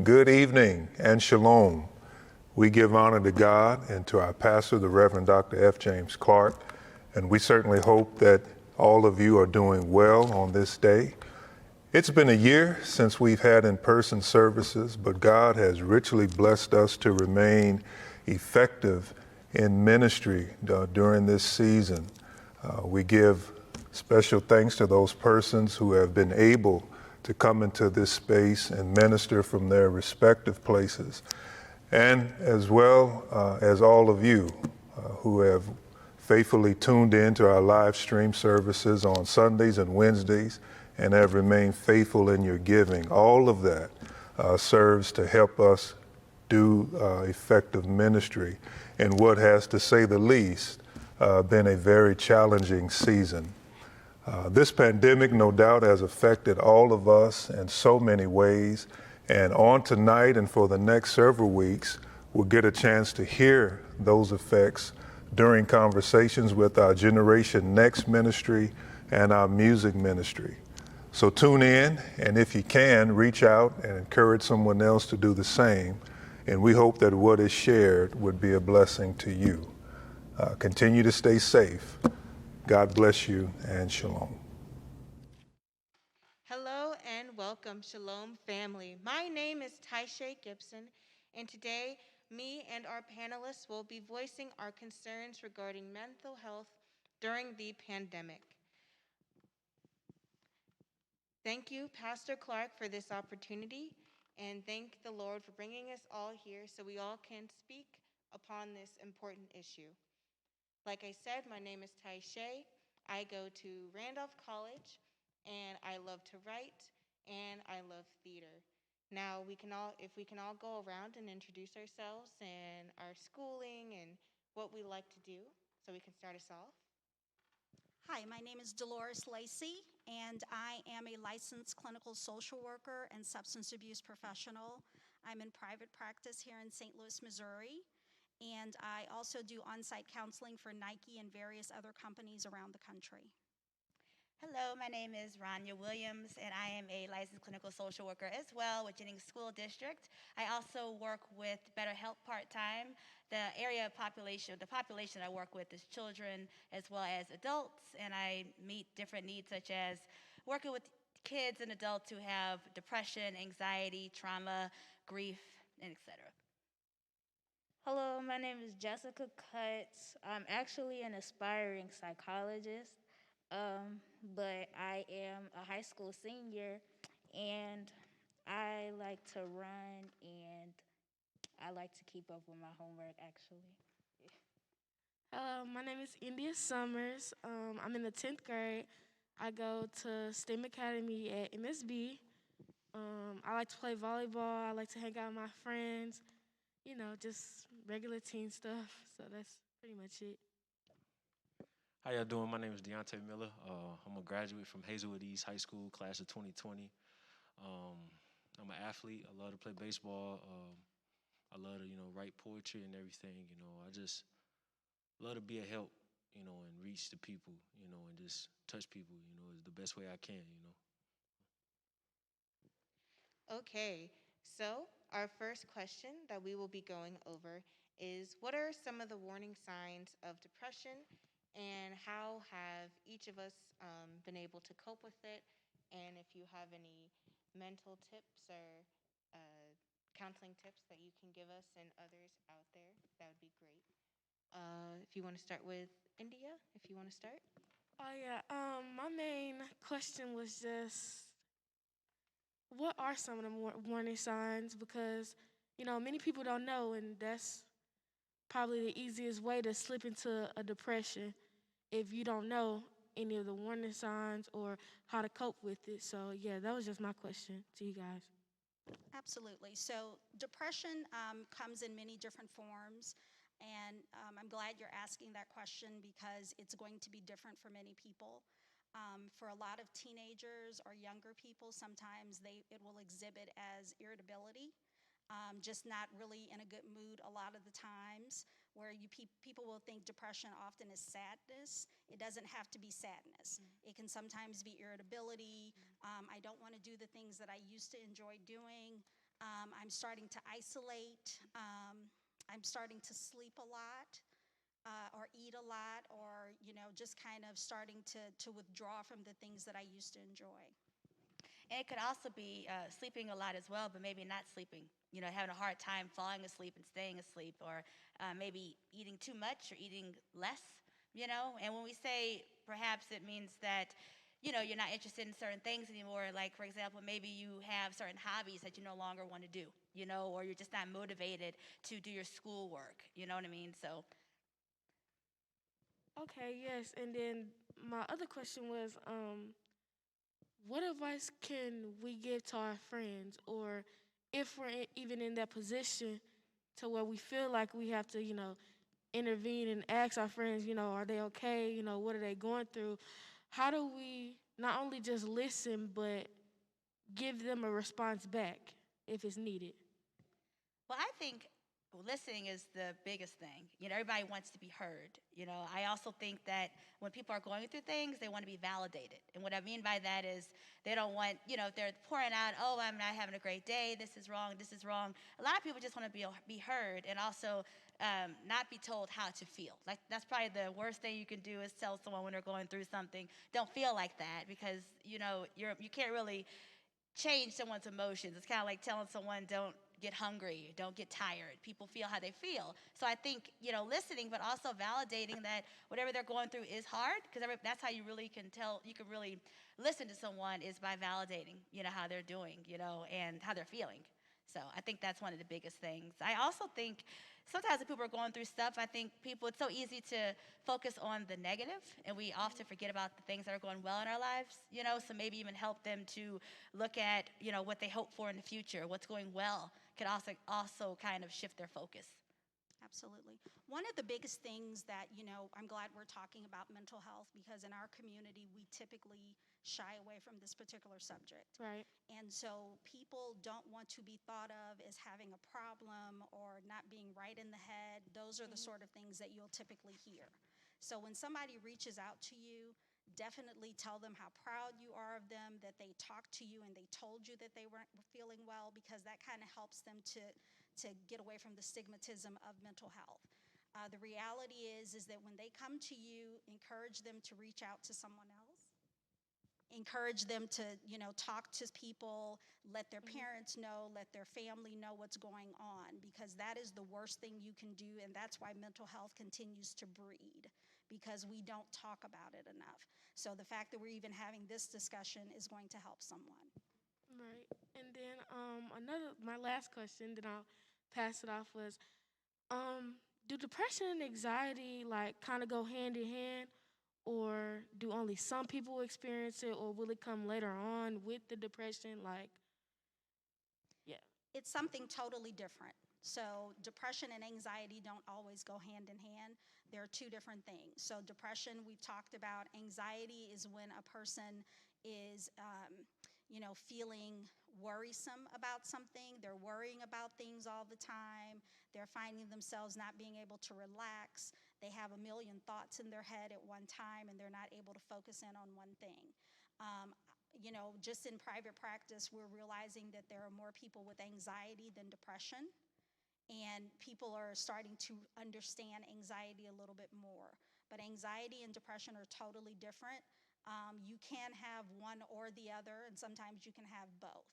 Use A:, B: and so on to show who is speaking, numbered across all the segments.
A: Good evening and shalom. We give honor to God and to our pastor, the Reverend Dr. F. James Clark, and we certainly hope that all of you are doing well on this day. It's been a year since we've had in-person services, but God has richly blessed us to remain effective in ministry during this season. We give special thanks to those persons who have been able to come into this space and minister from their respective places, and as well as all of you who have faithfully tuned in to our live stream services on Sundays and Wednesdays and have remained faithful in your giving. All of that serves to help us do effective ministry in what has, to say the least, been a very challenging season. This pandemic, no doubt, has affected all of us in so many ways. And on tonight and for the next several weeks, we'll get a chance to hear those effects during conversations with our Generation Next ministry and our music ministry. So tune in, and if you can, reach out and encourage someone else to do the same. And we hope that what is shared would be a blessing to you. Continue to stay safe. God bless you, and shalom.
B: Hello and welcome, Shalom family. My name is Taisha Gibson, and today me and our panelists will be voicing our concerns regarding mental health during the pandemic. Thank you, Pastor Clark, for this opportunity, and thank the Lord for bringing us all here so we all can speak upon this important issue. Like I said, my name is Tai Shay. I go to Randolph College, and I love to write, and I love theater. Now, if we can all go around and introduce ourselves and our schooling and what we like to do, so we can start us off.
C: Hi, my name is Dolores Lacey, and I am a licensed clinical social worker and substance abuse professional. I'm in private practice here in St. Louis, Missouri, and I also do on-site counseling for Nike and various other companies around the country.
D: Hello, my name is Rania Williams, and I am a licensed clinical social worker as well with Jennings School District. I also work with Better Help part-time. The population I work with is children as well as adults, and I meet different needs such as working with kids and adults who have depression, anxiety, trauma, grief, and etc.
E: Hello, my name is Jessica Cutts. I'm actually an aspiring psychologist, but I am a high school senior, and I like to run and I like to keep up with my homework, actually.
F: Hello, my name is India Summers. I'm in the 10th grade. I go to STEM Academy at MSB. I like to play volleyball. I like to hang out with my friends. Just regular teen stuff. So that's pretty much it.
G: How y'all doing? My name is Deontay Miller. I'm a graduate from Hazelwood East High School, class of 2020. I'm an athlete. I love to play baseball. I love to, write poetry and everything. I just love to be a help, and reach the people, and just touch people, is the best way I can.
B: Okay, so our first question that we will be going over is, what are some of the warning signs of depression, and how have each of us been able to cope with it? And if you have any mental tips or counseling tips that you can give us and others out there, that would be great. If you want to start with India, if you want to start.
F: Oh yeah. My main question was just, what are some of the warning signs? Because many people don't know, and that's probably the easiest way to slip into a depression if you don't know any of the warning signs or how to cope with it. So yeah, that was just my question to you guys.
C: Absolutely. So depression comes in many different forms, and I'm glad you're asking that question because it's going to be different for many people. For a lot of teenagers or younger people, sometimes it will exhibit as irritability, just not really in a good mood a lot of the times, where people will think depression often is sadness. It doesn't have to be sadness. It can sometimes be irritability. I don't want to do the things that I used to enjoy doing. I'm starting to isolate. I'm starting to sleep a lot. Or eat a lot, or just kind of starting to withdraw from the things that I used to enjoy.
D: And it could also be sleeping a lot as well, but maybe not sleeping. Having a hard time falling asleep and staying asleep, or maybe eating too much or eating less. And when we say perhaps, it means that you're not interested in certain things anymore. Like, for example, maybe you have certain hobbies that you no longer want to do. Or you're just not motivated to do your schoolwork. You know what I mean? So.
F: Okay, yes. And then my other question was, what advice can we give to our friends, or if we're even in that position to where we feel like we have to, intervene and ask our friends, are they okay? What are they going through? How do we not only just listen, but give them a response back if it's needed?
D: Well, I think listening is the biggest thing. Everybody wants to be heard. I also think that when people are going through things, they want to be validated. And what I mean by that is they don't want, if they're pouring out, oh, I'm not having a great day, this is wrong, this is wrong. A lot of people just want to be heard, and also not be told how to feel. Like, that's probably the worst thing you can do, is tell someone when they're going through something, don't feel like that, because, you can't really change someone's emotions. It's kind of like telling someone, don't get hungry, don't get tired. People feel how they feel. So I think, listening, but also validating that whatever they're going through is hard, because that's how you really can tell, you can really listen to someone, is by validating, how they're doing, and how they're feeling. So I think that's one of the biggest things. I also think sometimes when people are going through stuff, I think it's so easy to focus on the negative, and we often forget about the things that are going well in our lives, so maybe even help them to look at, what they hope for in the future, what's going well, could also kind of shift their focus.
C: Absolutely. One of the biggest things that, I'm glad we're talking about mental health, because in our community, we typically shy away from this particular subject.
F: Right.
C: And so people don't want to be thought of as having a problem or not being right in the head. Those are the sort of things that you'll typically hear. So when somebody reaches out to you, definitely tell them how proud you are of them, that they talked to you and they told you that they weren't feeling well, because that kind of helps them to get away from the stigmatism of mental health. The reality is that when they come to you, encourage them to reach out to someone else. Encourage them to, talk to people, let their parents know, let their family know what's going on, because that is the worst thing you can do, and that's why mental health continues to breed, because we don't talk about it enough. So the fact that we're even having this discussion is going to help someone.
F: Right. And then my last question, then I'll pass it off, was, do depression and anxiety like kind of go hand in hand, or do only some people experience it, or will it come later on with the depression? Like, yeah.
C: It's something totally different. So depression and anxiety don't always go hand in hand. They're two different things. So depression, we've talked about. Anxiety is when a person is, feeling worrisome about something. They're worrying about things all the time. They're finding themselves not being able to relax. They have a million thoughts in their head at one time, and they're not able to focus in on one thing. Just in private practice, we're realizing that there are more people with anxiety than depression, and people are starting to understand anxiety a little bit more. But anxiety and depression are totally different. You can have one or the other, and sometimes you can have both.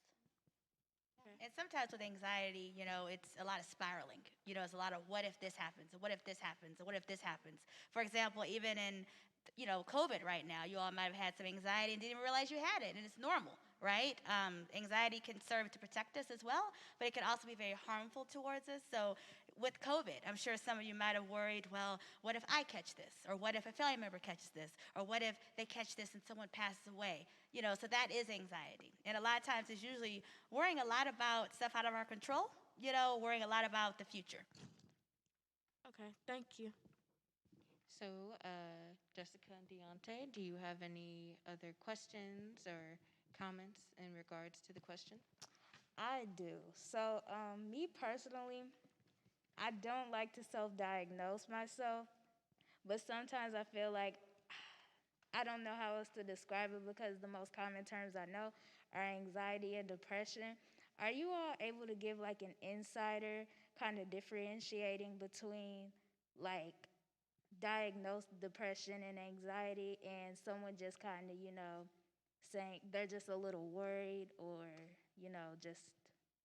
D: And sometimes with anxiety, it's a lot of spiraling. It's a lot of what if this happens, and what if this happens, and what if this happens. For example, even in, COVID right now, you all might have had some anxiety and didn't even realize you had it, and it's normal, right? Anxiety can serve to protect us as well, but it can also be very harmful towards us. So with COVID, I'm sure some of you might have worried, well, what if I catch this? Or what if a family member catches this? Or what if they catch this and someone passes away? So that is anxiety. And a lot of times it's usually worrying a lot about stuff out of our control, worrying a lot about the future.
F: Okay, thank you.
B: So, Jessica and Deontay, do you have any other questions or comments in regards to the question?
E: I do. So, me personally, I don't like to self-diagnose myself, but sometimes I feel like I don't know how else to describe it, because the most common terms I know are anxiety and depression. Are you all able to give like an insider kind of differentiating between like diagnosed depression and anxiety and someone just kind of, saying they're just a little worried or, just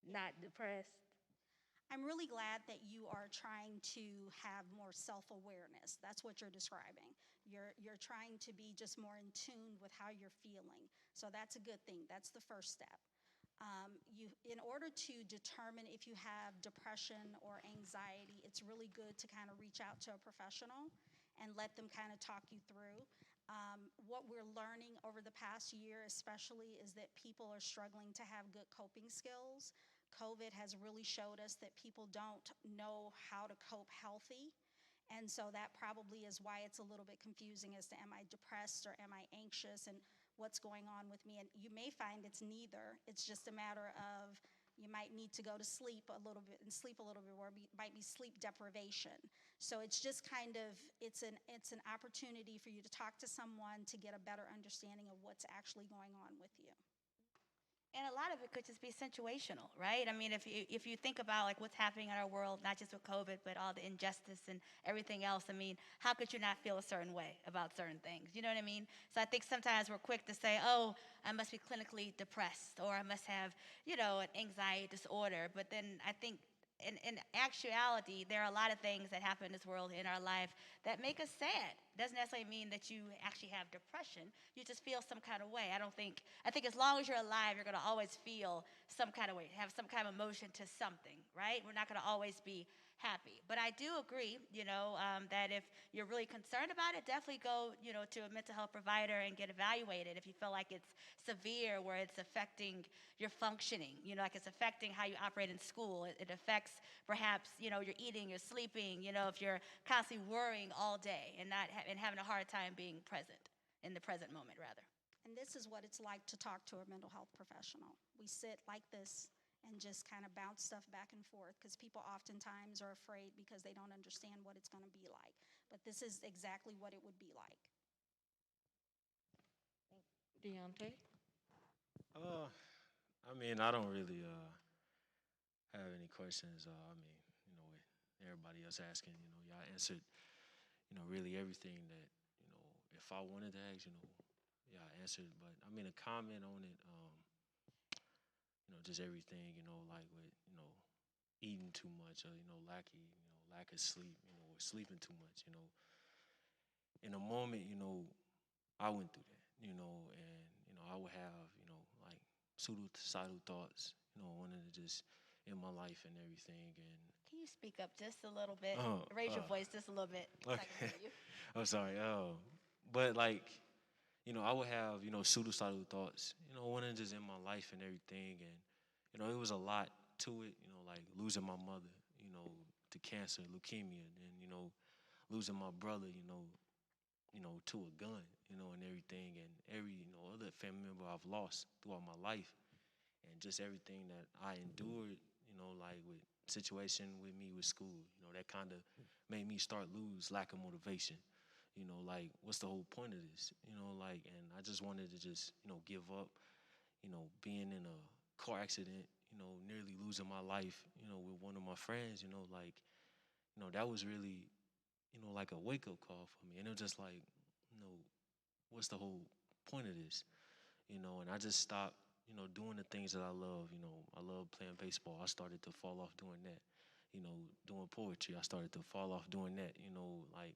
E: not depressed?
C: I'm really glad that you are trying to have more self-awareness. That's what you're describing. You're trying to be just more in tune with how you're feeling. So that's a good thing. That's the first step. In order to determine if you have depression or anxiety, it's really good to kind of reach out to a professional and let them kind of talk you through. What we're learning over the past year especially is that people are struggling to have good coping skills. COVID has really showed us that people don't know how to cope healthy. And so that probably is why it's a little bit confusing as to am I depressed or am I anxious and what's going on with me. And you may find it's neither. It's just a matter of you might need to go to sleep a little bit and sleep a little bit more, might be sleep deprivation. So it's just kind of, it's an opportunity for you to talk to someone to get a better understanding of what's actually going on with you.
D: And a lot of it could just be situational, right? I mean, if you think about like what's happening in our world, not just with COVID, but all the injustice and everything else, I mean, how could you not feel a certain way about certain things? You know what I mean? So I think sometimes we're quick to say, oh, I must be clinically depressed, or I must have, an anxiety disorder. But then I think in actuality, there are a lot of things that happen in this world, in our life, that make us sad. Doesn't necessarily mean that you actually have depression. You just feel some kind of way. I think as long as you're alive, you're going to always feel some kind of way, have some kind of emotion to something, right? We're not going to always be happy. But I do agree, that if you're really concerned about it, definitely go, to a mental health provider and get evaluated. If you feel like it's severe, where it's affecting your functioning, like it's affecting how you operate in school. It affects perhaps, your eating, your sleeping, if you're constantly worrying all day and and having a hard time being present in the present moment, rather.
C: And this is what it's like to talk to a mental health professional. We sit like this and just kind of bounce stuff back and forth because people oftentimes are afraid because they don't understand what it's going to be like. But this is exactly what it would be like.
B: Deontay?
G: I mean, I don't really have any questions. I mean, with everybody else asking, y'all answered, really everything that, if I wanted to ask, y'all answered. But I mean, a comment on it, just everything, like with, eating too much or, lack of sleep, or sleeping too much, In a moment, I went through that, and, I would have, like suicidal thoughts, wanting to just end my life and everything. And
D: Can you speak up just a little bit?
G: Oh,
D: Raise your voice just a little bit so I can
G: okay.
D: hear you.
G: I'm sorry. But like, I would have, suicidal thoughts, wanting to just end my life and everything. And, it was a lot to it, like losing my mother, to cancer, leukemia, and, losing my brother, to a gun, and everything. And every, other family member I've lost throughout my life. And just everything that I endured, like with situation with me with school, that kind of made me start lose lack of motivation. Like, what's the whole point of this? Like, and I just wanted to just, give up, being in a car accident, nearly losing my life, with one of my friends, like, that was really, like a wake-up call for me. And it was just like, what's the whole point of this? And I just stopped, doing the things that I love. I love playing baseball. I started to fall off doing that. Doing poetry, I started to fall off doing that. Like,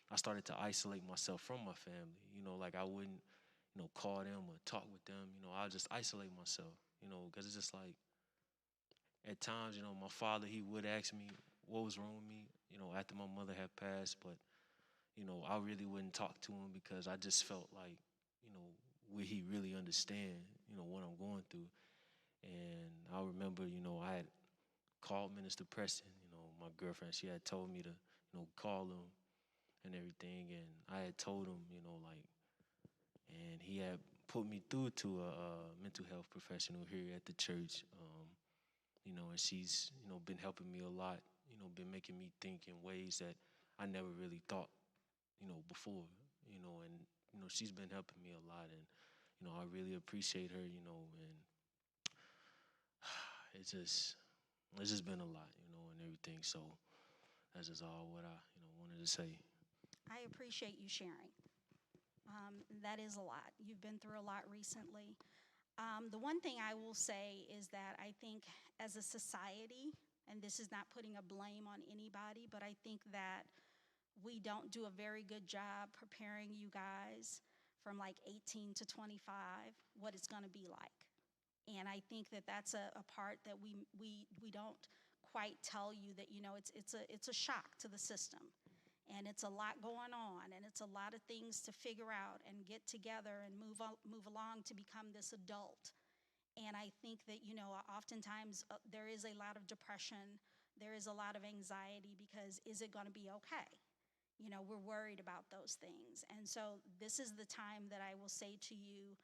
G: I started to isolate myself from my family. Like I wouldn't, call them or talk with them. I'll just isolate myself, because it's just like, at times, my father, he would ask me what was wrong with me, after my mother had passed. But, I really wouldn't talk to him because I just felt like, would he really understand, what I'm going through? And I remember, I had called Minister Preston, my girlfriend. She had told me to, call him and everything. And I had told him, like, and he had put me through to a mental health professional here at the church. And she's, been helping me a lot, been making me think in ways that I never really thought, before, and, she's been helping me a lot. And, I really appreciate her, and it's just been a lot, and everything. So that's just all what I wanted to say.
C: I appreciate you sharing. That is a lot. You've been through a lot recently. The one thing I will say is that I think as a society, and this is not putting a blame on anybody, but I think that we don't do a very good job preparing you guys from like 18 to 25 what it's going to be like. And I think that that's a part that we don't quite tell you that, it's a shock to the system. And it's a lot going on, and it's a lot of things to figure out and get together and move along to become this adult. And I think that, oftentimes there is a lot of depression, there is a lot of anxiety because is it going to be okay? We're worried about those things. And so this is the time that I will say to you,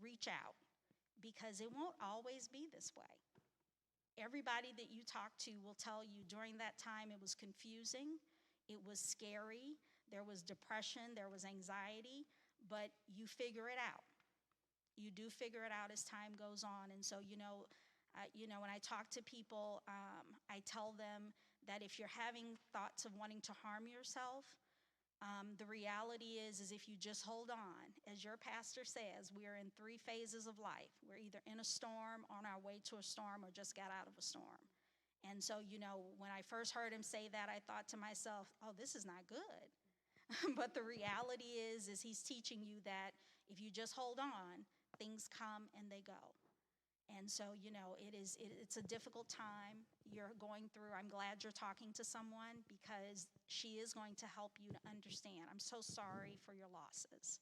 C: reach out because it won't always be this way. Everybody that you talk to will tell you during that time it was confusing, it was scary, there was depression, there was anxiety, but you figure it out. You do figure it out as time goes on. And so, when I talk to people, I tell them that if you're having thoughts of wanting to harm yourself, the reality is if you just hold on, as your pastor says, we are in 3 phases of life. We're either in a storm, on our way to a storm, or just got out of a storm. And so, when I first heard him say that, I thought to myself, oh, this is not good. But the reality is he's teaching you that if you just hold on, things come and they go. And so, it's a difficult time you're going through. I'm glad you're talking to someone because she is going to help you to understand. I'm so sorry for your losses.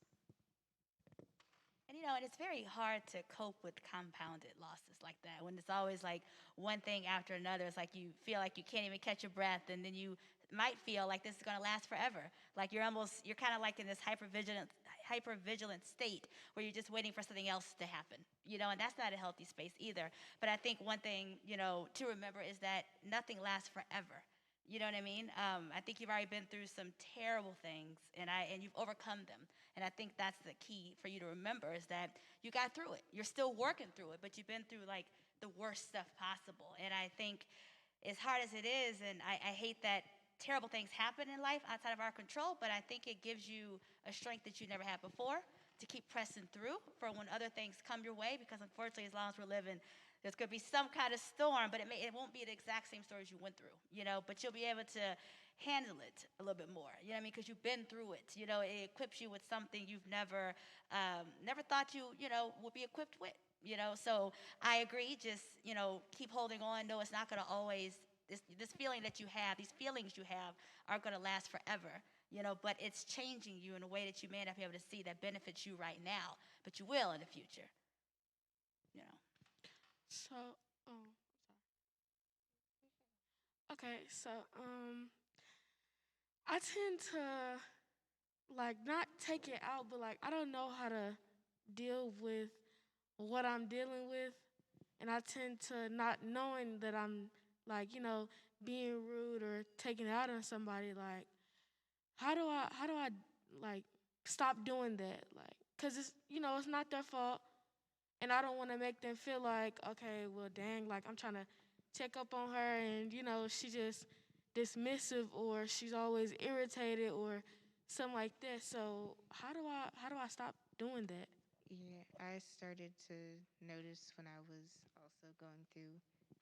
D: And and it's very hard to cope with compounded losses like that when it's always like one thing after another. It's like you feel like you can't even catch your breath, and then you might feel like this is going to last forever. Like you're kind of like in this hyper-vigilant state where you're just waiting for something else to happen, and that's not a healthy space either. But I think one thing, to remember is that nothing lasts forever. You know what I mean? I think you've already been through some terrible things, and you've overcome them. And I think that's the key for you to remember is that you got through it. You're still working through it, but you've been through like the worst stuff possible. And I think as hard as it is, and I hate that terrible things happen in life outside of our control, but I think it gives you a strength that you never had before to keep pressing through for when other things come your way, because unfortunately, as long as we're living, there's going to be some kind of storm, but it won't be the exact same story as you went through, but you'll be able to handle it a little bit more, you know what I mean, because you've been through it, it equips you with something you've never thought you would be equipped with, so I agree, just, keep holding on, no, it's not going to always, this feeling that you have, these feelings you have aren't going to last forever, but it's changing you in a way that you may not be able to see that benefits you right now, but you will in the future,
F: So, okay, so I tend to like not take it out, but like I don't know how to deal with what I'm dealing with, and I tend to not knowing that I'm like being rude or taking it out on somebody. Like, how do I like stop doing that? Like, cause it's not their fault, and I don't want to make them feel like, okay, well, dang, like I'm trying to check up on her, and she just dismissive or she's always irritated or something like that. So how do I stop doing that?
B: Yeah, I started to notice when I was also going through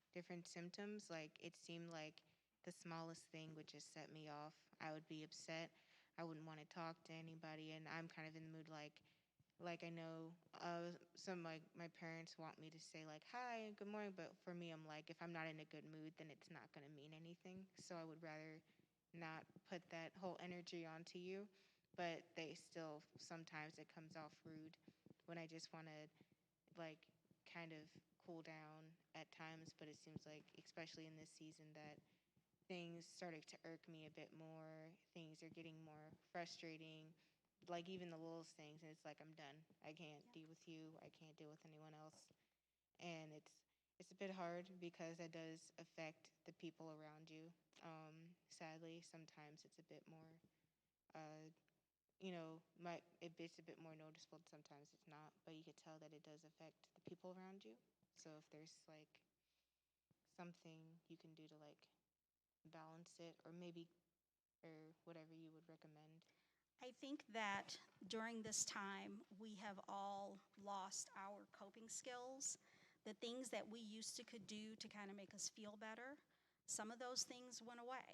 B: different symptoms. Like, it seemed like the smallest thing would just set me off. I would be upset. I wouldn't want to talk to anybody. And I'm kind of in the mood like I know some my parents want me to say like hi and good morning, but for me I'm like if I'm not in a good mood then it's not going to mean anything. So I would rather not put that whole energy onto you, but they still sometimes it comes off rude when I just want to like kind of cool down at times, but it seems like especially in this season that things started to irk me a bit more. Things are getting more frustrating, like even the littlest things, and it's like I'm done. I can't deal with you. I can't deal with anyone else, and it's a bit hard because that does affect the people around you. Sadly, sometimes it's a bit more, uh, it's a bit more noticeable. Sometimes it's not, but you could tell that it does affect the people around you. So if there's like something you can do to like balance it, or maybe, or whatever you would recommend?
C: I think that during this time, we have all lost our coping skills. The things that we used to could do to kind of make us feel better, some of those things went away.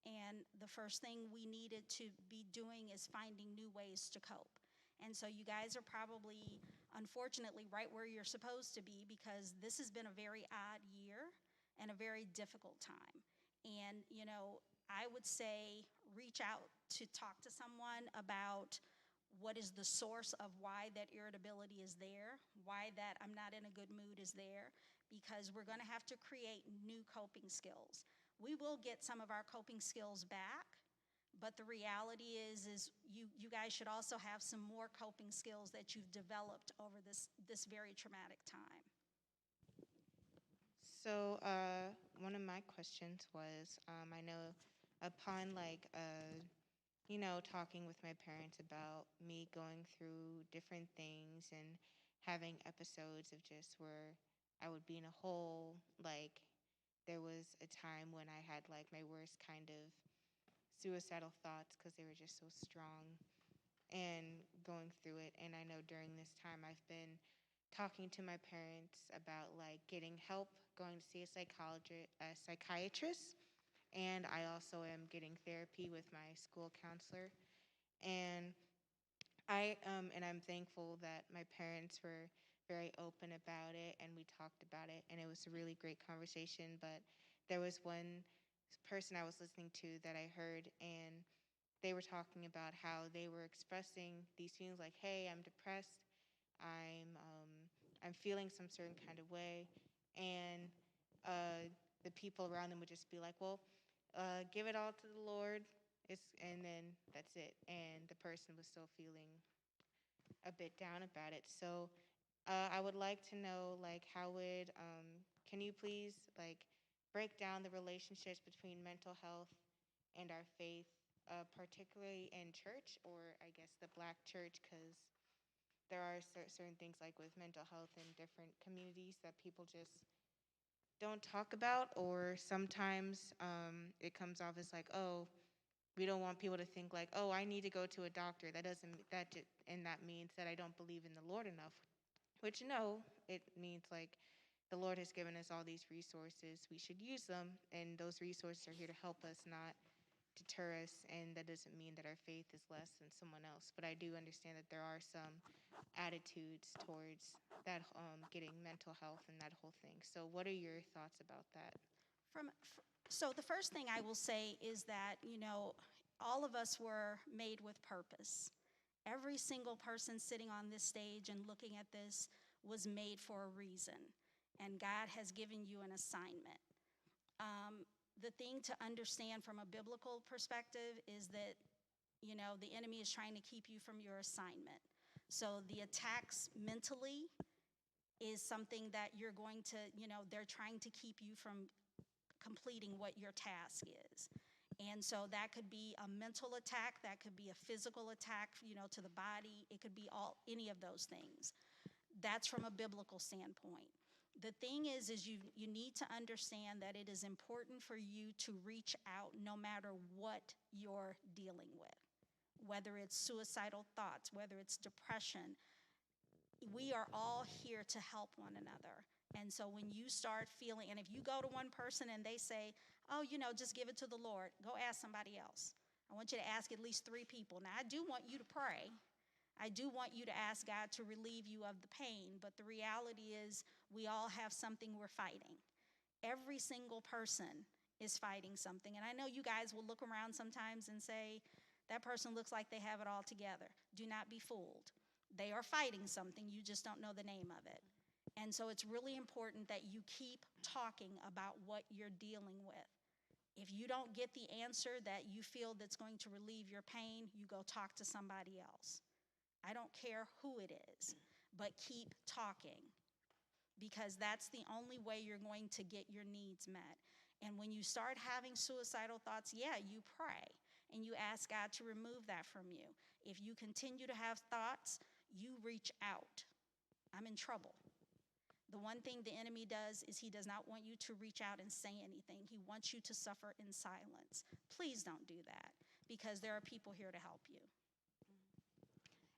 C: And the first thing we needed to be doing is finding new ways to cope. And so you guys are probably, unfortunately, right where you're supposed to be, because this has been a very odd year and a very difficult time. And, you know, I would say reach out to talk to someone about what is the source of why that irritability is there, why that I'm not in a good mood is there, because we're going to have to create new coping skills. We will get some of our coping skills back, but the reality is you guys should also have some more coping skills that you've developed over this very traumatic time.
B: So, one of my questions was, I know upon like, you know, talking with my parents about me going through different things and having episodes of just where I would be in a hole, like there was a time when I had like my worst kind of suicidal thoughts because they were just so strong, and going through it. And I know during this time I've been talking to my parents about like getting help, going to see a psychiatrist, and I also am getting therapy with my school counselor. And I'm thankful that my parents were very open about it, and we talked about it, and it was a really great conversation. But there was one person I was listening to that I heard, and they were talking about how they were expressing these feelings like, hey, I'm depressed, I'm feeling some certain kind of way, and the people around them would just be like, well, give it all to the Lord, and then that's it. And the person was still feeling a bit down about it. So I would like to know, like, can you please, like, break down the relationships between mental health and our faith, particularly in church, or I guess the Black church, because there are certain things like with mental health in different communities that people just don't talk about, or sometimes it comes off as like, oh, we don't want people to think like, oh, I need to go to a doctor. And that means that I don't believe in the Lord enough. Which no, it means like the Lord has given us all these resources. We should use them, and those resources are here to help us, not deter us. And that doesn't mean that our faith is less than someone else. But I do understand that there are some attitudes towards that, getting mental health and that whole thing. So, what are your thoughts about that?
C: So the first thing I will say is that, you know, all of us were made with purpose. Every single person sitting on this stage and looking at this was made for a reason, and God has given you an assignment. The thing to understand from a biblical perspective is that, you know, the enemy is trying to keep you from your assignment. So the attacks mentally is something that you're going to, you know, they're trying to keep you from completing what your task is. And so that could be a mental attack, that could be a physical attack, you know, to the body. It could be any of those things. That's from a biblical standpoint. The thing is you need to understand that it is important for you to reach out no matter what you're dealing with, whether it's suicidal thoughts, whether it's depression. We are all here to help one another. And so when you start feeling, and if you go to one person and they say, oh, you know, just give it to the Lord, go ask somebody else. I want you to ask at least 3 people. Now, I do want you to pray. I do want you to ask God to relieve you of the pain, but the reality is we all have something we're fighting. Every single person is fighting something. And I know you guys will look around sometimes and say, that person looks like they have it all together. Do not be fooled. They are fighting something, you just don't know the name of it. And so it's really important that you keep talking about what you're dealing with. If you don't get the answer that you feel that's going to relieve your pain, you go talk to somebody else. I don't care who it is, but keep talking, because that's the only way you're going to get your needs met. And when you start having suicidal thoughts, yeah, you pray and you ask God to remove that from you. If you continue to have thoughts, you reach out. I'm in trouble. The one thing the enemy does is he does not want you to reach out and say anything. He wants you to suffer in silence. Please don't do that, because there are people here to help you.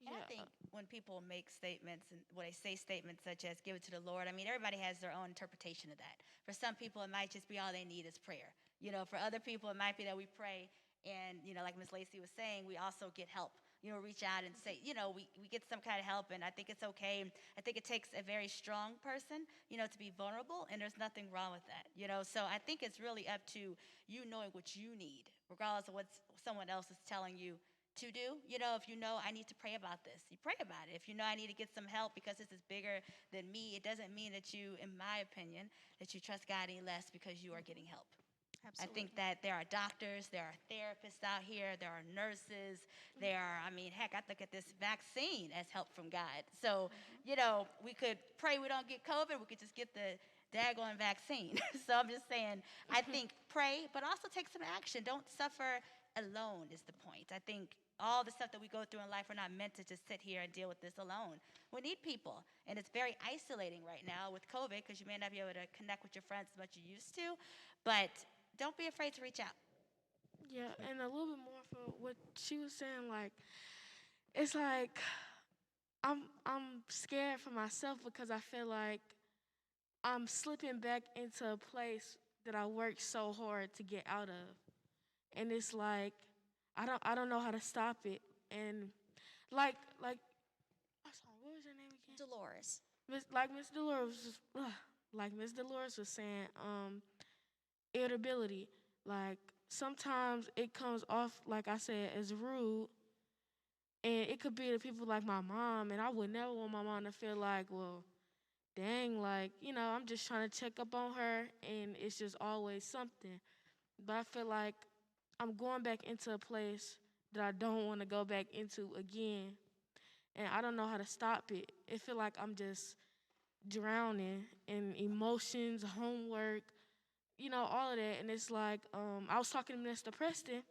D: And I think when people make statements and when they say statements such as give it to the Lord, I mean, everybody has their own interpretation of that. For some people, it might just be all they need is prayer. For other people, it might be that we pray and, like Ms. Lacey was saying, we also get help. Reach out and say, we get some kind of help, and I think it's okay. I think it takes a very strong person, to be vulnerable, and there's nothing wrong with that, So I think it's really up to you knowing what you need, regardless of what someone else is telling you to do. If I need to pray about this, you pray about it. If I need to get some help because this is bigger than me, it doesn't mean that you, in my opinion, that you trust God any less because you are getting help.
C: Absolutely.
D: I think that there are doctors, there are therapists out here, there are nurses, heck, I look at this vaccine as help from God. So, we could pray we don't get COVID, we could just get the daggone vaccine. So I'm just saying, I think pray, but also take some action. Don't suffer alone is the point. I think all the stuff that we go through in life, we're not meant to just sit here and deal with this alone. We need people, and it's very isolating right now with COVID because you may not be able to connect with your friends as much as you used to, but don't be afraid to reach out.
F: Yeah, and a little bit more for what she was saying, like, it's like I'm scared for myself because I feel like I'm slipping back into a place that I worked so hard to get out of. And it's like I don't know how to stop it. And like I'm sorry, what was your name again?
C: Dolores.
F: Miss Dolores was saying, irritability. Like sometimes it comes off, like I said, as rude. And it could be to people like my mom, and I would never want my mom to feel like, well, dang, like, I'm just trying to check up on her, and it's just always something. But I feel like I'm going back into a place that I don't want to go back into again, and I don't know how to stop it. It feel like I'm just drowning in emotions, homework, all of that. And it's like, I was talking to Mr. Preston,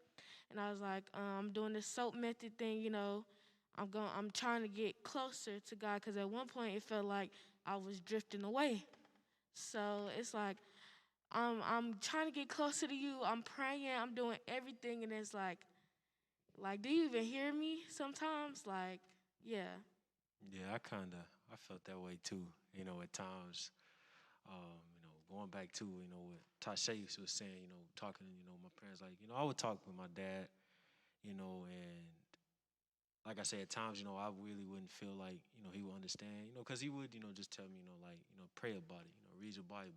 F: and I was like, I'm doing this soap method thing, I'm trying to get closer to God, because at one point it felt like I was drifting away. So it's like, I'm trying to get closer to you. I'm praying. I'm doing everything, and it's like, do you even hear me? Sometimes, like, yeah.
G: Yeah, I felt that way too. At times, going back to, what Tasha was saying, talking, my parents, like, I would talk with my dad, and like I said, at times, I really wouldn't feel like, he would understand, because he would, just tell me, like, pray about it, read your Bible.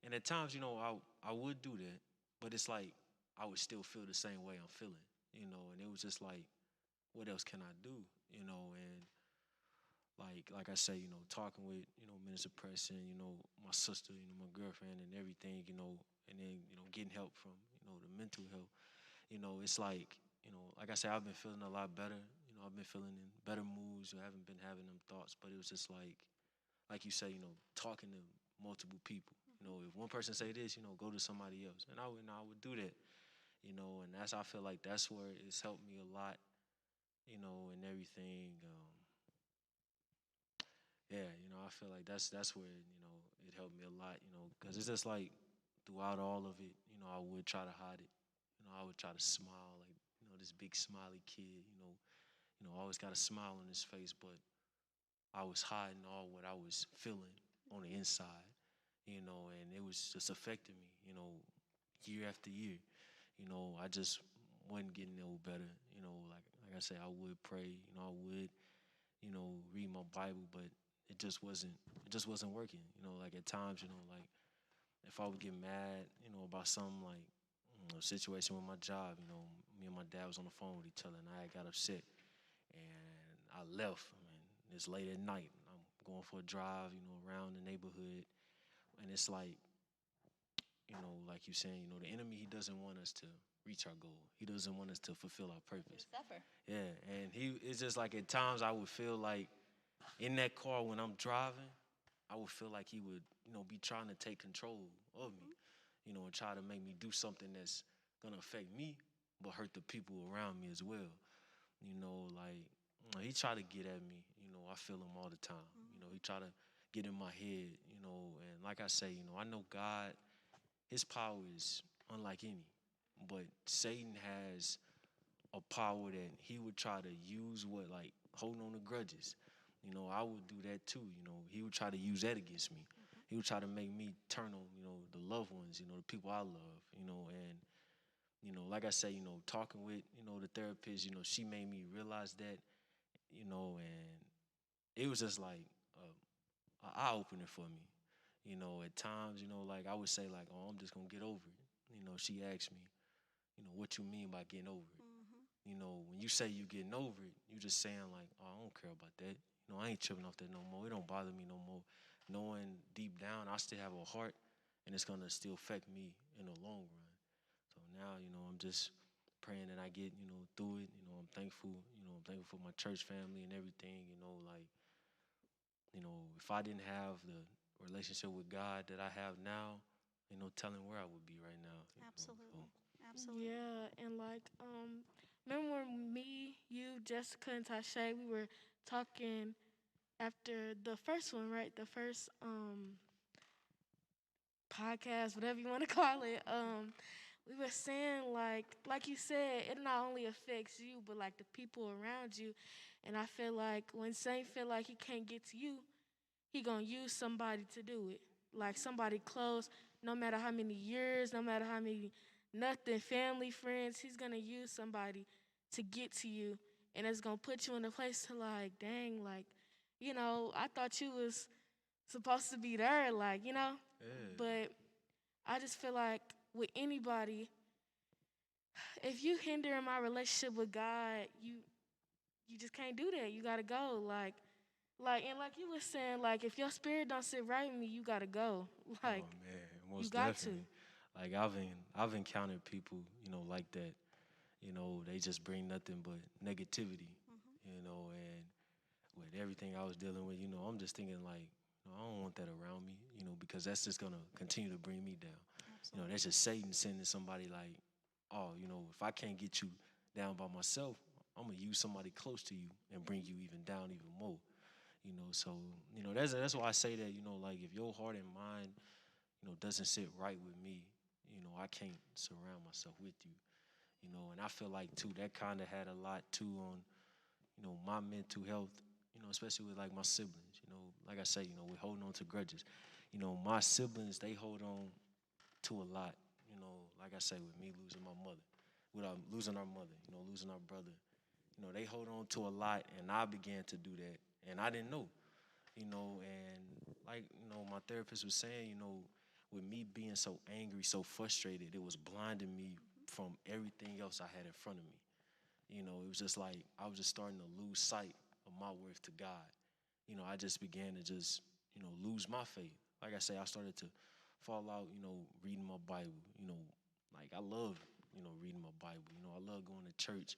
G: And at times, I would do that, but it's like I would still feel the same way I'm feeling, and it was just like, what else can I do, and like I say, talking with, Minister Preston, my sister, my girlfriend and everything, and then, getting help from, the mental health, it's like I said, I've been feeling a lot better, I've been feeling in better moods, I haven't been having them thoughts, but it was just like you say, talking to multiple people. If one person say this, go to somebody else. And I would do that, and I feel like that's where it's helped me a lot, and everything. Yeah, I feel like that's where, it helped me a lot, because it's just like throughout all of it, I would try to hide it. I would try to smile, like, this big smiley kid, always got a smile on his face, but I was hiding all what I was feeling on the inside, and it was just affecting me, year after year. I just wasn't getting no better, like I said, I would pray, I would, read my Bible, but it just wasn't working, like at times, like if I would get mad, about something like, situation with my job, me and my dad was on the phone with each other, and I got upset, and I left. I mean, it's late at night. I'm going for a drive, around the neighborhood, and it's like, like you saying, the enemy, he doesn't want us to reach our goal. He doesn't want us to fulfill our purpose.
D: Suffer.
G: Yeah, and it's just like at times I would feel like in that car when I'm driving, I would feel like he would, be trying to take control of me, and try to make me do something that's gonna affect me, but hurt the people around me as well. Like he try to get at me. I feel him all the time. He try to get in my head, and like I say, I know God, his power is unlike any, but Satan has a power that he would try to use like holding on to grudges. I would do that too. He would try to use that against me. He would try to make me turn on, the loved ones, the people I love, and like I say, talking with, the therapist, she made me realize that, and it was just like a eye opener for me. At times, like I would say, like, oh, I'm just gonna get over it. She asked me, what you mean by getting over it? When you say you getting over it, you just saying like, oh, I don't care about that. I ain't tripping off that no more. It don't bother me no more. Knowing deep down I still have a heart and it's gonna still affect me in the long run. So now, I'm just praying that I get, through it. I'm thankful, I'm thankful for my church family and everything, like, if I didn't have the relationship with God that I have now, telling where I would be right now.
C: Absolutely.
G: So,
C: Absolutely.
F: Yeah, and like, remember when me, you, Jessica, and Tashay, we were talking after the first one, right? The first podcast, whatever you want to call it. We were saying like you said, it not only affects you, but like the people around you. And I feel like when Saint feel like he can't get to you, he gonna use somebody to do it. Like somebody close, no matter how many years, no matter how many nothing, family, friends, he's gonna use somebody to get to you. And it's gonna put you in a place to like, dang, like, I thought you was supposed to be there, like,
G: yeah.
F: But I just feel like with anybody, if you hinder my relationship with God, you just can't do that. You gotta go. And like you was saying, like if your spirit don't sit right with me, you gotta go. Like
G: Oh man,
F: you
G: most
F: got to.
G: definitely. Like I've encountered people, like that. They just bring nothing but negativity. And with everything I was dealing with, I'm just thinking like, I don't want that around me, because that's just gonna continue to bring me down.
C: Absolutely.
G: That's just Satan sending somebody like, oh, if I can't get you down by myself, I'm gonna use somebody close to you and bring you even down even more. So that's why I say that, like if your heart and mind, doesn't sit right with me, I can't surround myself with you. And I feel like too that kind of had a lot too on, my mental health, especially with like my siblings, like I say, we're holding on to grudges. My siblings, they hold on to a lot, like I say, with me losing my mother, without losing our mother, losing our brother. They hold on to a lot, and I began to do that, and I didn't know, and like, my therapist was saying, with me being so angry, so frustrated, it was blinding me from everything else I had in front of me. It was just like I was just starting to lose sight of my worth to God. I just began to just, lose my faith. Like I say, I started to fall out, reading my Bible, like I love, reading my Bible, I love going to church,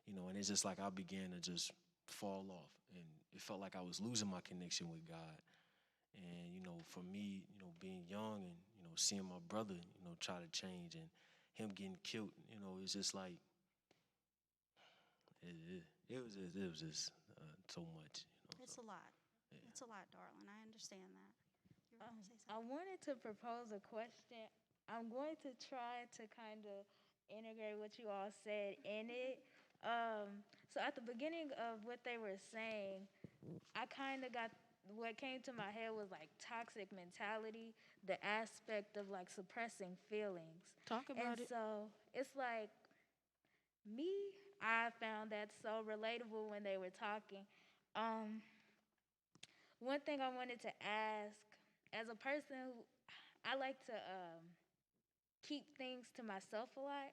G: and it's just like I began to just fall off, and it felt like I was losing my connection with God. And, for me, being young and, seeing my brother, try to change and him getting killed, it's just like, it was just so much.
C: It's a lot. It's a lot, darling. I understand that. You were going to say
E: I
C: something?
E: wanted to propose a question. I'm going to try to kind of integrate what you all said in it. So at the beginning of what they were saying, I kind of got what came to my head was like toxic mentality, the aspect of like suppressing feelings.
F: Talk
E: And
F: about it.
E: so it's like me, I found that so relatable when they were talking. Um, One thing I wanted to ask, as a person who I like to keep things to myself a lot,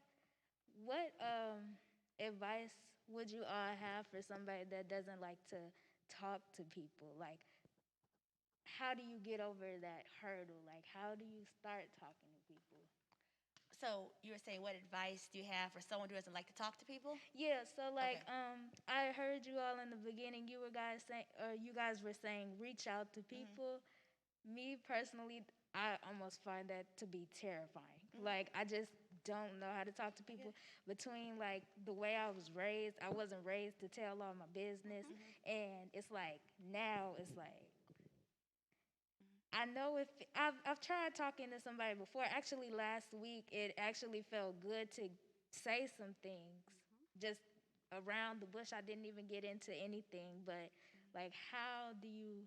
E: what advice would you all have for somebody that doesn't like to talk to people? Like, how do you get over that hurdle? Like, how do you start talking to people?
D: So you were saying, what advice do you have for someone who doesn't like to talk to people?
E: Yeah, so like,
D: Okay.
E: I heard you all in the beginning. You guys were saying, reach out to people. Me personally, I almost find that to be terrifying. Like, I just don't know how to talk to people. Between like the way I was raised, I wasn't raised to tell all my business, and it's like now it's like I know if I've tried talking to somebody before. Actually, last week it actually felt good to say some things, just around the bush. I didn't even get into anything, but like, how do you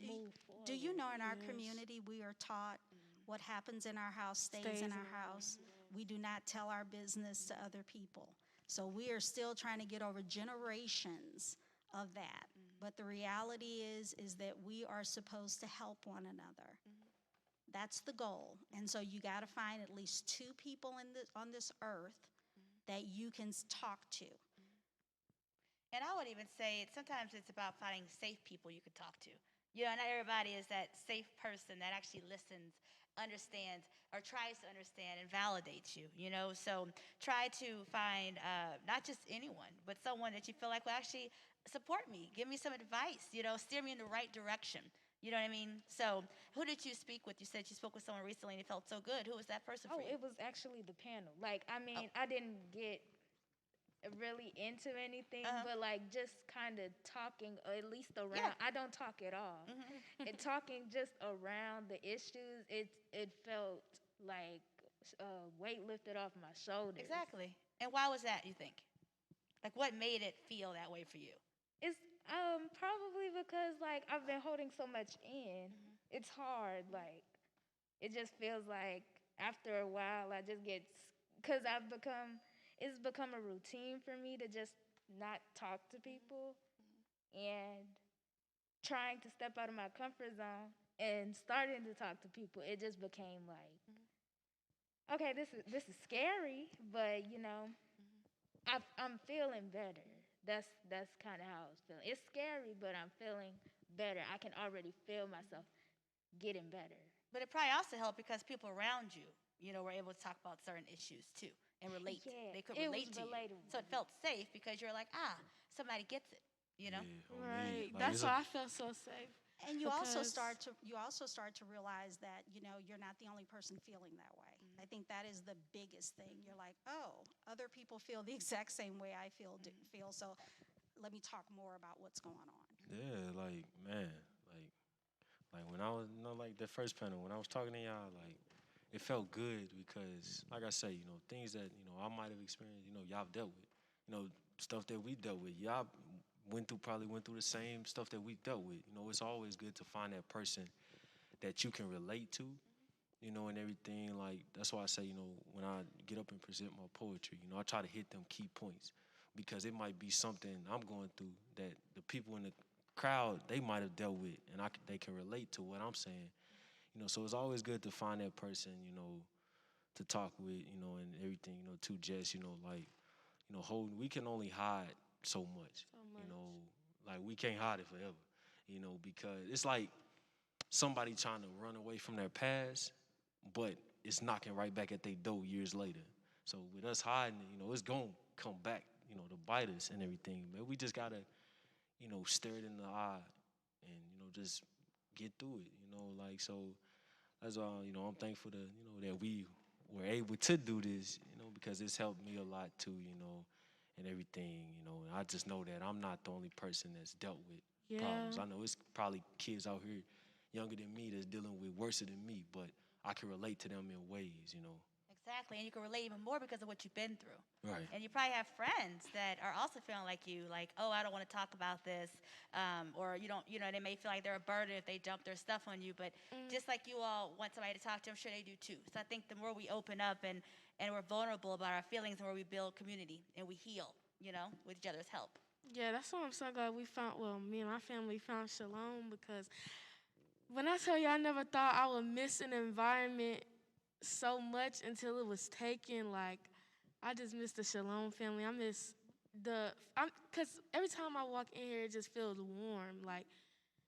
E: move forward?
C: Do you know in our
F: Yes.
C: community we are taught what happens in our house stays in our house? We do not tell our business to other people. So we are still trying to get over generations of that. But the reality is that we are supposed to help one another. That's the goal. And so you got to find at least two people on this earth that you can talk to.
D: And I would even say sometimes it's about finding safe people you could talk to. You know, not everybody is that safe person that actually listens, understands, or tries to understand and validates you, you know? So try to find not just anyone, but someone that you feel like will actually support me, give me some advice, you know, steer me in the right direction. You know what I mean? So who did you speak with? You said you spoke with someone recently and it felt so good. Who was that person for
E: Oh,
D: you?
E: it was actually the panel. Like, I mean, I didn't get really into anything, but like just kind of talking, or at least around.
D: Yeah.
E: I don't talk at all. And talking just around the issues, it felt like weight lifted off my shoulders.
D: Exactly. And why was that, you think? Like, what made it feel that way for you?
E: It's probably because like I've been holding so much in. It's hard. Like, it just feels like after a while I just get, because it's become a routine for me to just not talk to people, and trying to step out of my comfort zone and starting to talk to people, it just became like, okay, this is scary, but you know, I'm feeling better. That's kind of how I was feeling. It's scary, but I'm feeling better. I can already feel myself getting better.
D: But it probably also helped because people around you, you know, were able to talk about certain issues too and relate.
E: Yeah,
D: They could
E: it
D: relate
E: was
D: to you.
E: relatable.
D: So it felt safe because you're like, somebody gets it, you know?
G: Yeah, on me.
F: Right.
G: Like,
F: That's
G: it's
F: why I felt so safe.
C: And you also
F: Because-
C: start to realize that, you know, you're not the only person feeling that way. I think that is the biggest thing. You're like, oh, other people feel the exact same way I feel. So let me talk more about what's going on.
G: Yeah, like, man, like when I was, you know, like that first panel, when I was talking to y'all, like, it felt good because, like I say, you know, things that, you know, I might have experienced, you know, y'all dealt with, you know, stuff that we dealt with. Y'all probably went through the same stuff that we dealt with. You know, it's always good to find that person that you can relate to, you know, and everything. Like, that's why I say, you know, when I get up and present my poetry, you know, I try to hit them key points because it might be something I'm going through that the people in the crowd, they might have dealt with, and they can relate to what I'm saying. You know, so it's always good to find that person, you know, to talk with, you know, and everything, you know, to just, you know, like, you know, we can only hide so much, you know, like we can't hide it forever, you know, because it's like somebody trying to run away from their past, but it's knocking right back at their door years later. So with us hiding it, you know, it's going to come back, you know, to bite us and everything. But we just got to, you know, stare it in the eye and, you know, just get through it, you know, like, so that's all, you know, I'm thankful to, you know, that we were able to do this, you know, because it's helped me a lot too, you know, and everything, you know. And I just know that I'm not the only person that's dealt with problems. I know it's probably kids out here younger than me that's dealing with worse than me, but I can relate to them in ways, you know.
D: Exactly. And you can relate even more because of what you've been through.
G: Right.
D: And you probably have friends that are also feeling like you, like, oh, I don't want to talk about this. Or you don't, you know, they may feel like they're a burden if they dump their stuff on you. But just like you all want somebody to talk to, I'm sure they do too. So I think the more we open up and we're vulnerable about our feelings, the more we build community and we heal, you know, with each other's help.
F: Yeah, that's why I'm so glad me and my family found Shalom, because when I tell you I never thought I would miss an environment so much until it was taken. Like, I just miss the Shalom family. I miss because every time I walk in here, it just feels warm. Like,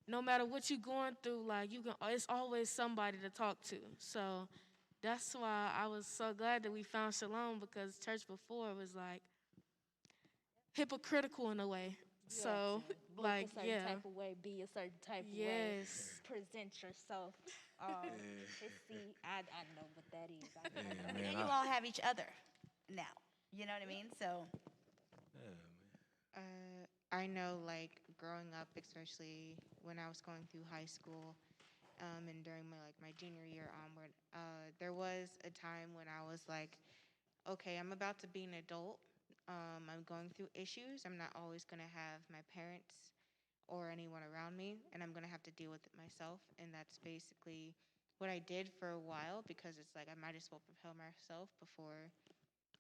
F: no matter what you're going through, like, it's always somebody to talk to. So that's why I was so glad that we found Shalom, because church before was like hypocritical in a way. So,
E: Look
F: like,
E: a certain type of way, be a certain type of way, present yourself. See, I know what that is. I know what that is.
D: And you all have each other now. You know what I mean? So
B: I know, like, growing up, especially when I was going through high school, and during my junior year onward, there was a time when I was like, okay, I'm about to be an adult. I'm going through issues. I'm not always going to have my parents or anyone around me, and I'm going to have to deal with it myself. And that's basically what I did for a while, because it's like I might as well propel myself before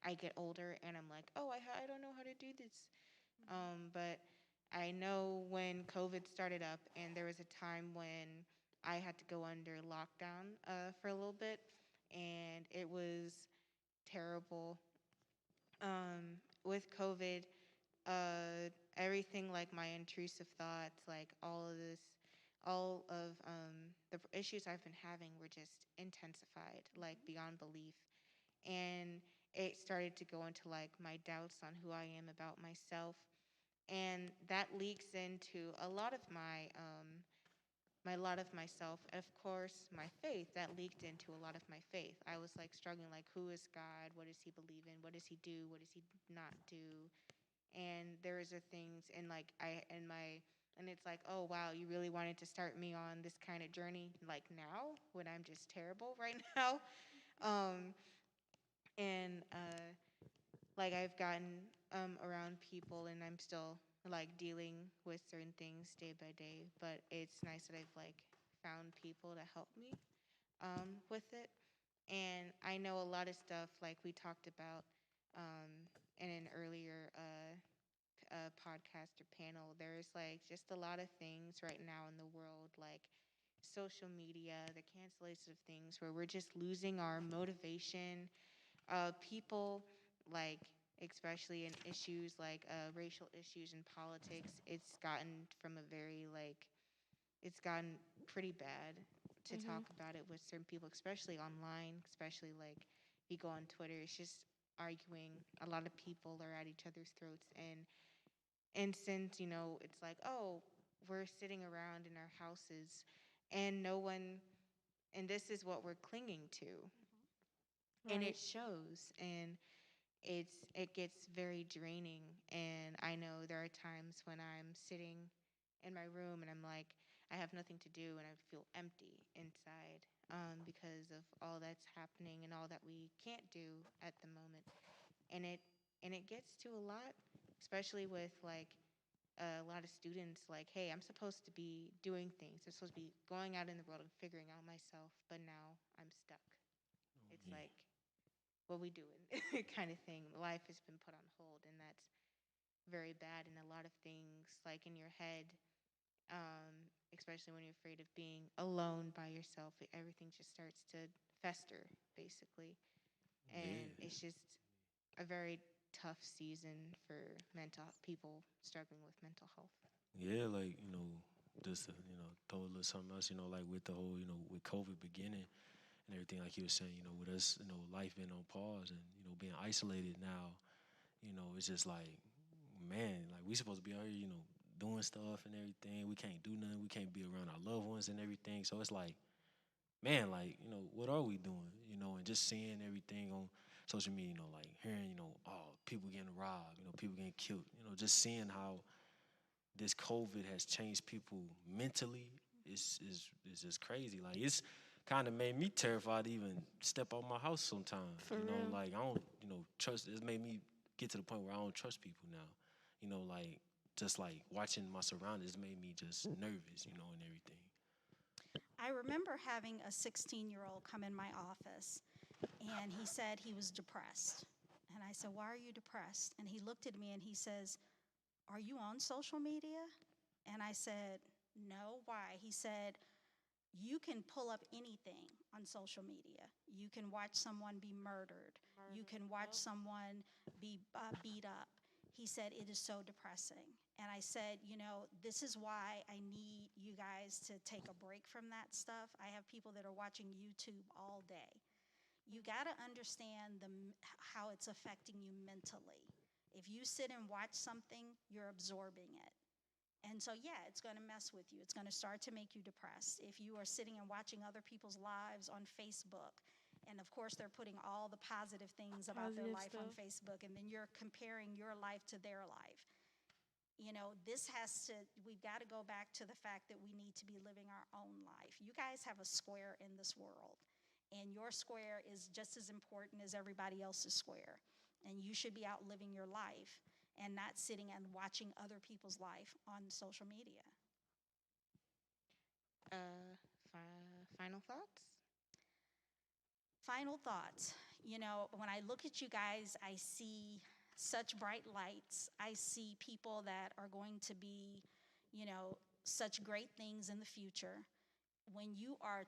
B: I get older and I'm like, oh, I don't know how to do this. But I know when COVID started up and there was a time when I had to go under lockdown for a little bit, and it was terrible. With COVID, everything like my intrusive thoughts, like all of the issues I've been having were just intensified, like beyond belief. And it started to go into like my doubts on who I am about myself. And that leaks into a lot of my lot of myself. Of course, my faith, that leaked into a lot of my faith. I was like struggling, like, who is God? What does he believe in? What does he do? What does he not do? And there is a things, and like and it's like, oh wow, you really wanted to start me on this kind of journey like now, when I'm just terrible right now. um and like I've gotten around people, and I'm still like dealing with certain things day by day, but it's nice that I've like found people to help me with it. And I know a lot of stuff like we talked about in an earlier podcast or panel. There's like just a lot of things right now in the world, like social media, the cancellation of things, where we're just losing our motivation. People, like, especially in issues like racial issues and politics, it's gotten from a very like it's gotten pretty bad to talk about it with certain people, especially online, especially like if you go on Twitter, it's just arguing. A lot of people are at each other's throats, and since, it's like, oh, we're sitting around in our houses and no one, and this is what we're clinging to. And it
F: Right.
B: shows, and it gets very draining. And I know there are times when I'm sitting in my room and I'm like, I have nothing to do and I feel empty inside, because of all that's happening and all that we can't do at the moment. And it gets to a lot, especially with like a lot of students, like, hey, I'm supposed to be doing things. I'm supposed to be going out in the world and figuring out myself, but now I'm stuck. It's
G: Yeah.
B: like, what we doing kind of thing. Life has been put on hold, and that's very bad. And a lot of things, like in your head, especially when you're afraid of being alone by yourself, everything just starts to fester, basically. And
G: Yeah.
B: it's just a very tough season for mental people struggling with mental health.
G: Yeah, like, just to, throw a little something else, like with the whole, with COVID beginning and everything, like you were saying, with us, life being on pause and, being isolated now, it's just like, man, like we supposed to be out here, doing stuff and everything. We can't do nothing. We can't be around our loved ones and everything. So it's like, man, like, what are we doing? And just seeing everything on social media, like hearing, oh, people getting robbed, people getting killed, just seeing how this COVID has changed people mentally is just crazy. Like it's kind of made me terrified to even step out my house sometimes.
F: For real.
G: Like I don't, trust. It's made me get to the point where I don't trust people now. Like just like watching my surroundings made me just nervous, and everything.
C: I remember having a 16-year-old come in my office, and he said he was depressed. And I said, "Why are you depressed?" And he looked at me and he says, "Are you on social media?" And I said, "No, why?" He said, "You can pull up anything on social media. You can watch someone be murdered. You can watch someone be beat up." He said, "It is so depressing." And I said, this is why I need you guys to take a break from that stuff. I have people that are watching YouTube all day. You got to understand how it's affecting you mentally. If you sit and watch something, you're absorbing it. And so, yeah, it's going to mess with you. It's going to start to make you depressed. If you are sitting and watching other people's lives on Facebook, and of course, they're putting all the positive things about their
F: Positive
C: life on
F: stuff.
C: Facebook, and then you're comparing your life to their life. we've got to go back to the fact that we need to be living our own life. You guys have a square in this world, and your square is just as important as everybody else's square. And you should be out living your life and not sitting and watching other people's life on social media.
B: Final thoughts?
C: Final thoughts. When I look at you guys, I see such bright lights. I see people that are going to be, such great things in the future. When you are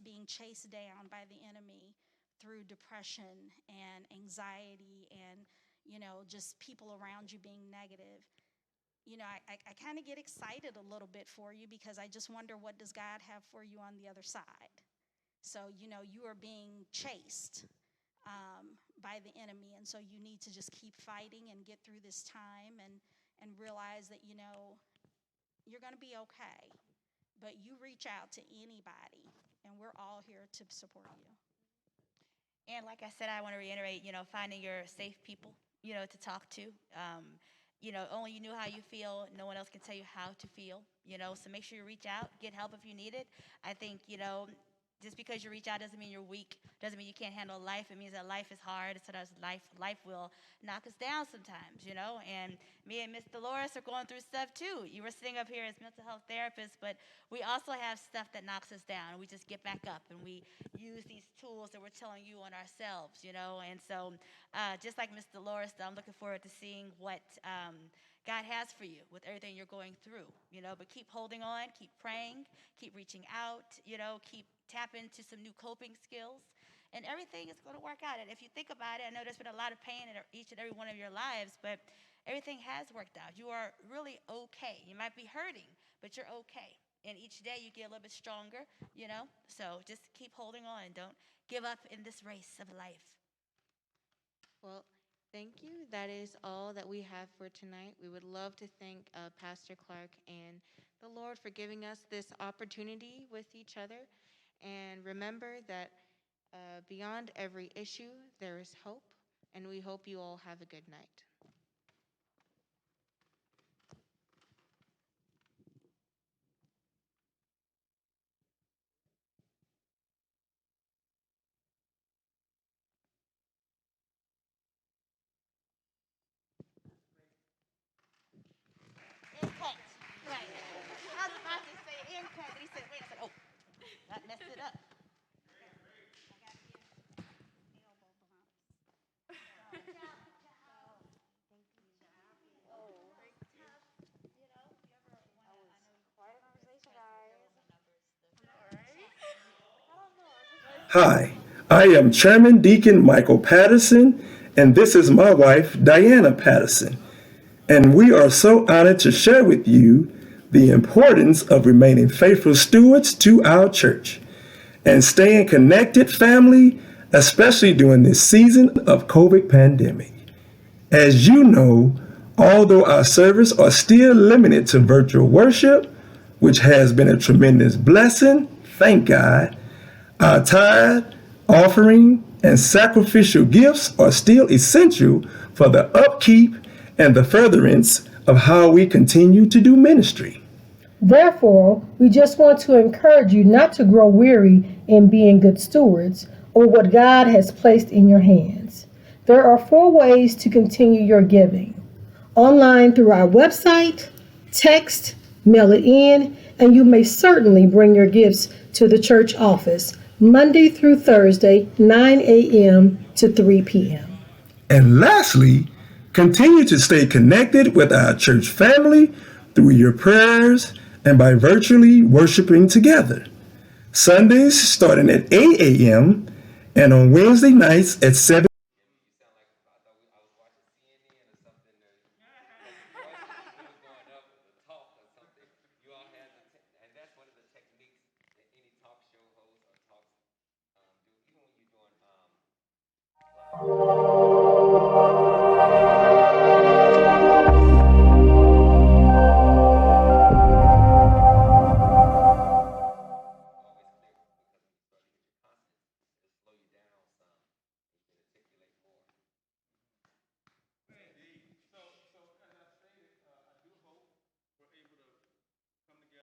C: being chased down by the enemy through depression and anxiety and, just people around you being negative, I kind of get excited a little bit for you, because I just wonder, what does God have for you on the other side? So, you are being chased by the enemy. And so you need to just keep fighting and get through this time and realize that, you're going to be okay. But you reach out to anybody, and we're all here to support you.
D: And like I said, I want to reiterate, finding your safe people, to talk to. Only you know how you feel. No one else can tell you how to feel, so make sure you reach out, get help if you need it. I think, just because you reach out doesn't mean you're weak, doesn't mean you can't handle life. It means that life is hard. Sometimes life will knock us down sometimes, and me and Miss Dolores are going through stuff too. You were sitting up here as mental health therapists, but we also have stuff that knocks us down. We just get back up and we use these tools that we're telling you on ourselves, and so just like Miss Dolores, I'm looking forward to seeing what God has for you with everything you're going through, but keep holding on, keep praying, keep reaching out, keep tap into some new coping skills, and everything is going to work out. And if you think about it, I know there's been a lot of pain in each and every one of your lives, but everything has worked out. You are really okay. You might be hurting, but you're okay. And each day you get a little bit stronger, so just keep holding on. Don't give up in this race of life.
B: Well, thank you. That is all that we have for tonight. We would love to thank Pastor Clark and the Lord for giving us this opportunity with each other. And remember that beyond every issue, there is hope. And we hope you all have a good night.
D: Impact. Right. I was about to say impact, and he said, wait. I said, oh, that messed it up.
H: Hi, I am Chairman Deacon Michael Patterson, and this is my wife, Diana Patterson. And we are so honored to share with you the importance of remaining faithful stewards to our church and staying connected, family, especially during this season of COVID pandemic. As you know, although our services are still limited to virtual worship, which has been a tremendous blessing, thank God, our tithe, offering, and sacrificial gifts are still essential for the upkeep and the furtherance of how we continue to do ministry.
I: Therefore, we just want to encourage you not to grow weary in being good stewards over what God has placed in your hands. There are 4 ways to continue your giving: online through our website, text, mail it in, and you may certainly bring your gifts to the church office Monday through Thursday, 9 a.m. to 3 p.m.
H: And lastly, continue to stay connected with our church family through your prayers and by virtually worshiping together. Sundays starting at 8 a.m. and on Wednesday nights at 7.